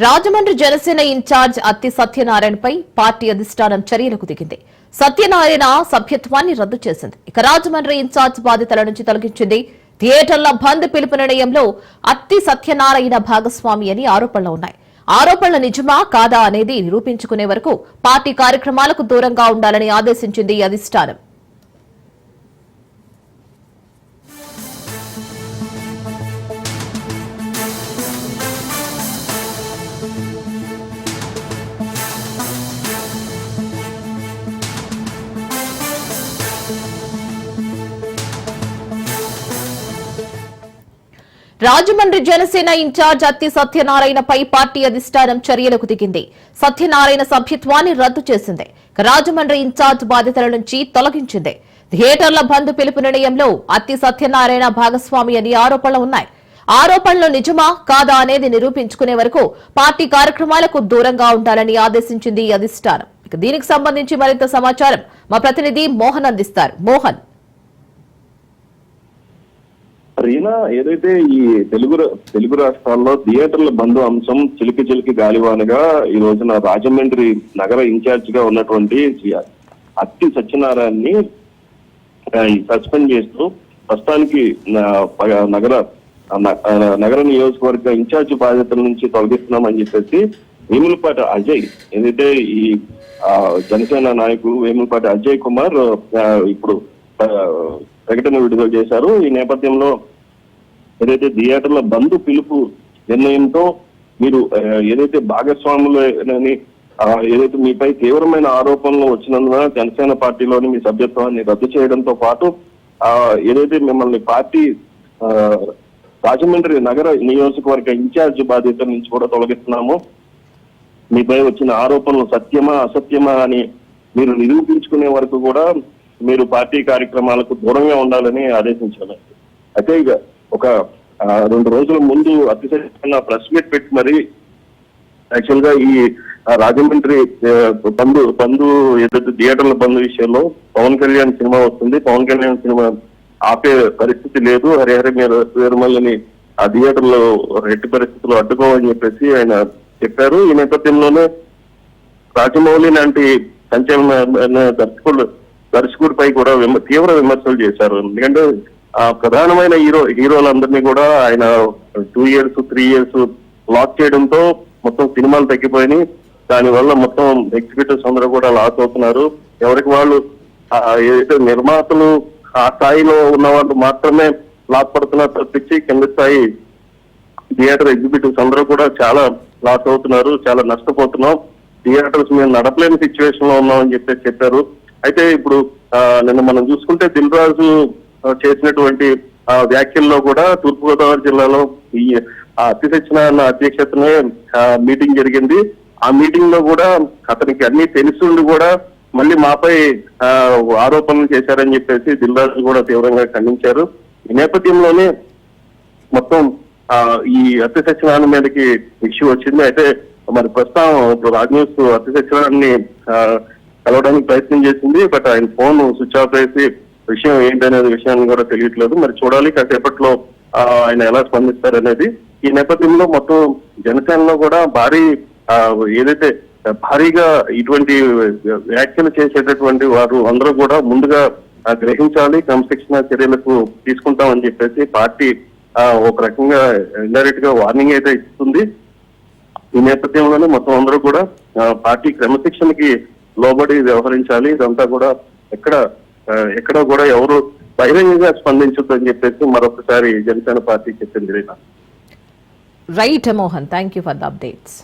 Rajahmundry Janasena incharge అత్తి సత్యనారాయణపై party అధిష్టానం చర్యలకు దిగింది. సత్యనారాయణ సభ్యత్వాన్ని రద్దు చేసింది. ఇక రాజమండ్రి ఇన్ఛార్జ్ బాధ్యతల నుంచి తొలగించింది. థియేటర్ల బంద్ పిలుపు నిర్ణయంలో అత్తి సత్యనారాయణ భాగస్వామి అని ఆరోపణలు ఉన్నాయి. ఆరోపణలు నిజమా కాదా అనేది నిరూపించుకునే వరకు పార్టీ కార్యక్రమాలకు దూరంగా ఉండాలని ఆదేశించింది అధిష్టానం. రాజమండ్రి జనసేన ఇన్ఛార్జ్ అత్తి సత్యనారాయణపై పార్టీ అధిష్టానం చర్యలకు దిగింది. సత్యనారాయణ సభ్యత్వాన్ని రద్దు చేసింది. రాజమండ్రి ఇన్ఛార్జ్ బాధ్యతల నుంచి తొలగించింది. థియేటర్ల బంద్ పిలుపు నిర్ణయంలో అత్తి సత్యనారాయణ భాగస్వామి అని ఆరోపణలు ఉన్నాయి. ఆరోపణలు నిజమా కాదా అనేది నిరూపించుకునే వరకు పార్టీ కార్యక్రమాలకు దూరంగా ఉండాలని ఆదేశించింది అధిష్టానం. దీనికి సంబంధించి మరింత సమాచారం మా ప్రతినిధి మోహన్ అందిస్తారు. మోహన్, రీనా, ఏదైతే ఈ తెలుగు రాష్ట్రాల్లో థియేటర్ల బంద్ అంశం చిలికి గాలివానగా ఈ రోజున రాజమండ్రి నగర ఇన్ఛార్జ్ గా ఉన్నటువంటి అత్తి సత్యనారాయణని సస్పెండ్ చేస్తూ ప్రస్తుతానికి నగర నియోజకవర్గ ఇన్ఛార్జ్ బాధ్యతల నుంచి తొలగిస్తున్నామని చెప్పేసి వేములపాటి అజయ్, ఏదైతే ఈ జనసేన నాయకుడు వేములపాటి అజయ్ కుమార్ ఇప్పుడు ప్రకటన విడుదల చేశారు. ఈ నేపథ్యంలో ఏదైతే థియేటర్ల బంద్ పిలుపు నిర్ణయంతో మీరు ఏదైతే భాగస్వాములని ఏదైతే మీపై తీవ్రమైన ఆరోపణలు వచ్చినందున జనసేన పార్టీలోని మీ సభ్యత్వాన్ని రద్దు చేయడంతో పాటు ఏదైతే మిమ్మల్ని పార్టీ రాజమండ్రి నగర నియోజకవర్గ ఇన్ఛార్జ్ బాధ్యత నుంచి కూడా తొలగిస్తున్నాము, మీపై వచ్చిన ఆరోపణలు సత్యమా అసత్యమా అని మీరు నిరూపించుకునే వరకు కూడా మీరు పార్టీ కార్యక్రమాలకు దూరంగా ఉండాలని ఆదేశించారు. అయితే ఇక ఒక 2 రోజుల ముందు అతిశయ ప్రెస్ మీట్ పెట్టి మరి యాక్చువల్ గా ఈ రాజమండ్రి బంధు ఏదైతే థియేటర్ల బంధు విషయంలో పవన్ కళ్యాణ్ సినిమా వస్తుంది, పవన్ కళ్యాణ్ సినిమా ఆపే పరిస్థితి లేదు, హరిహర వీరమల్లిని ఆ థియేటర్లో ఎట్టి పరిస్థితుల్లో అడ్డుకోమని చెప్పేసి ఆయన చెప్పారు. ఈ నేపథ్యంలోనే రాజమౌళి లాంటి సంచలన దర్శకుడిపై కూడా తీవ్ర విమర్శలు చేశారు. ఎందుకంటే ప్రధానమైన హీరోలందరినీ కూడా ఆయన 2 years 3 years లాక్ చేయడంతో మొత్తం సినిమాలు తగ్గిపోయినాయి. దానివల్ల మొత్తం ఎగ్జిక్యూటివ్స్ అందరూ కూడా లాస్ అవుతున్నారు. ఎవరికి వాళ్ళు ఏదైతే నిర్మాతలు ఆ స్థాయిలో ఉన్న వాళ్ళు మాత్రమే లాస్ పడుతున్నారు తప్పించి కింద స్థాయి థియేటర్ ఎగ్జిక్యూటివ్స్ అందరూ కూడా చాలా లాస్ అవుతున్నారు, చాలా నష్టపోతున్నాం, థియేటర్స్ మేము నడపలేని సిచ్యువేషన్ లో ఉన్నామని చెప్పారు. అయితే ఇప్పుడు నిన్న మనం చూసుకుంటే దిల్ రాజు చేసినటువంటి వ్యాఖ్యల్లో కూడా తూర్పుగోదావరి జిల్లాలో ఈ అత్తి సత్యనారాయణ అధ్యక్షతనే మీటింగ్ జరిగింది. ఆ మీటింగ్ లో కూడా అతనికి అన్ని తెలుసుండి కూడా మళ్ళీ మాపై ఆరోపణలు చేశారని చెప్పేసి దిల్ రాజు కూడా తీవ్రంగా ఖండించారు. ఈ నేపథ్యంలోనే మొత్తం ఈ అత్తి సత్యనారాయణ మీదకి ఇష్యూ వచ్చింది. అయితే మరి ప్రస్తుతం ఇప్పుడు రాజ్ న్యూస్ అత్తి సత్యనారాయణని కలవడానికి ప్రయత్నం చేసింది. బట్ ఆయన ఫోన్ స్విచ్ ఆఫ్ చేసి విషయం ఏంటనేది విషయాన్ని కూడా తెలియట్లేదు. మరి చూడాలి కాసేపట్లో ఆయన ఎలా స్పందిస్తారనేది. ఈ నేపథ్యంలో మొత్తం జనసేనలో కూడా ఏదైతే భారీగా ఇటువంటి వ్యాఖ్యలు చేసేటటువంటి వారు అందరూ కూడా ముందుగా గ్రహించాలి, క్రమశిక్షణ చర్యలకు తీసుకుంటామని చెప్పేసి పార్టీ ఒక రకంగా ఇండైరెక్ట్ గా వార్నింగ్ అయితే ఇస్తుంది. ఈ నేపథ్యంలోనే మొత్తం అందరూ కూడా పార్టీ క్రమశిక్షణకి లోబడి వ్యవహరించాలి. ఇదంతా కూడా ఎక్కడ కూడా ఎవరు బహిరంగంగా స్పందించొద్దని చెప్పేసి మరొకసారి జనసేన పార్టీ చెప్పింది. Right Mohan, thank you for the updates.